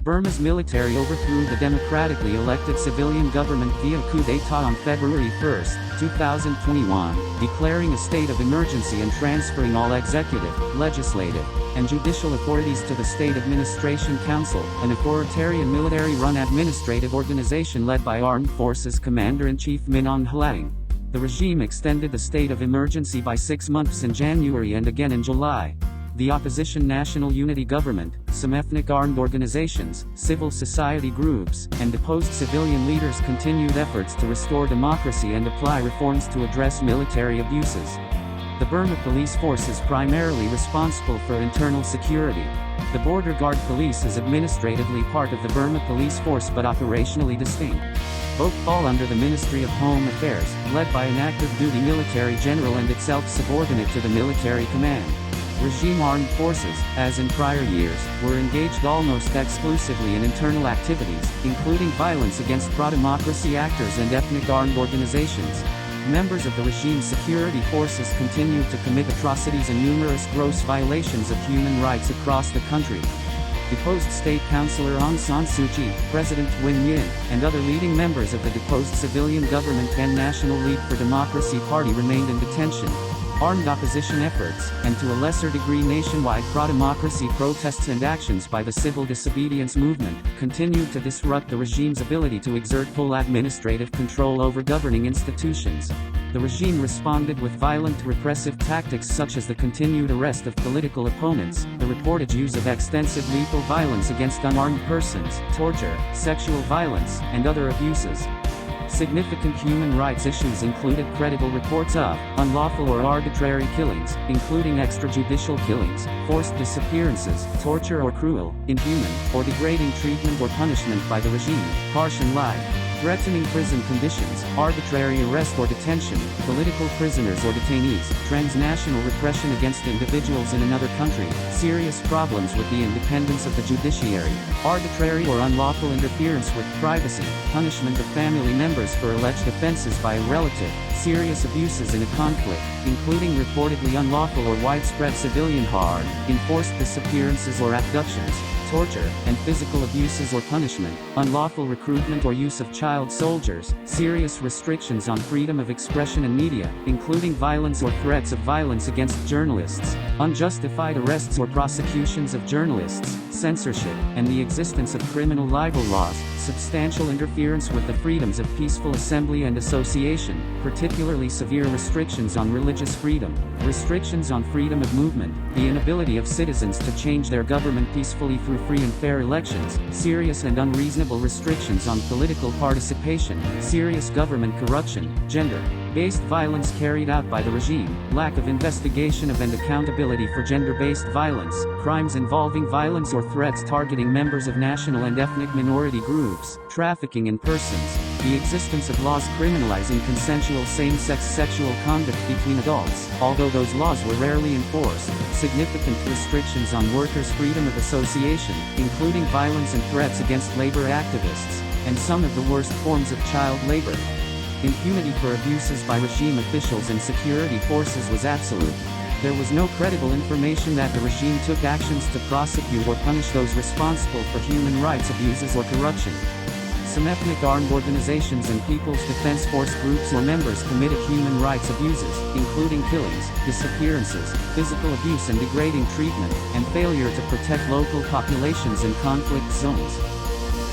Burma's military overthrew the democratically elected civilian government via coup d'état on February 1, 2021, declaring a state of emergency and transferring all executive, legislative, and judicial authorities to the State Administration Council, an authoritarian military-run administrative organization led by Armed Forces Commander-in-Chief Min Aung Hlaing. The regime extended the state of emergency by 6 months in January and again in July. The opposition National Unity Government, some ethnic armed organizations, civil society groups, and deposed civilian leaders continued efforts to restore democracy and apply reforms to address military abuses. The Burma Police Force is primarily responsible for internal security. The Border Guard Police is administratively part of the Burma Police Force but operationally distinct. Both fall under the Ministry of Home Affairs, led by an active-duty military general and itself subordinate to the military command. Regime armed forces, as in prior years, were engaged almost exclusively in internal activities, including violence against pro-democracy actors and ethnic armed organizations. Members of the regime's security forces continued to commit atrocities and numerous gross violations of human rights across the country. Deposed State Councillor Aung San Suu Kyi, President Win Myint, and other leading members of the deposed civilian government and National League for Democracy Party remained in detention. Armed opposition efforts, and to a lesser degree nationwide pro-democracy protests and actions by the civil disobedience movement, continued to disrupt the regime's ability to exert full administrative control over governing institutions. The regime responded with violent repressive tactics such as the continued arrest of political opponents, the reported use of extensive lethal violence against unarmed persons, torture, sexual violence, and other abuses. Significant human rights issues included credible reports of unlawful or arbitrary killings, including extrajudicial killings, forced disappearances, torture or cruel, inhuman, or degrading treatment or punishment by the regime, harsh and live, threatening prison conditions, arbitrary arrest or detention, political prisoners or detainees, transnational repression against individuals in another country, serious problems with the independence of the judiciary, arbitrary or unlawful interference with privacy, punishment of family members for alleged offenses by a relative, serious abuses in a conflict, including reportedly unlawful or widespread civilian harm, enforced disappearances or abductions, torture, and physical abuses or punishment, unlawful recruitment or use of child soldiers, serious restrictions on freedom of expression and media, including violence or threats of violence against journalists, unjustified arrests or prosecutions of journalists, censorship, and the existence of criminal libel laws, substantial interference with the freedoms of peaceful assembly and association, particularly severe restrictions on religious freedom, restrictions on freedom of movement, the inability of citizens to change their government peacefully through free and fair elections, serious and unreasonable restrictions on political participation, serious government corruption, gender-based violence carried out by the regime, lack of investigation of and accountability for gender-based violence, crimes involving violence or threats targeting members of national and ethnic minority groups, trafficking in persons, the existence of laws criminalizing consensual same-sex sexual conduct between adults, although those laws were rarely enforced, significant restrictions on workers' freedom of association, including violence and threats against labor activists, and some of the worst forms of child labor. Impunity for abuses by regime officials and security forces was absolute. There was no credible information that the regime took actions to prosecute or punish those responsible for human rights abuses or corruption. Some ethnic armed organizations and People's Defense Force groups or members committed human rights abuses, including killings, disappearances, physical abuse and degrading treatment, and failure to protect local populations in conflict zones.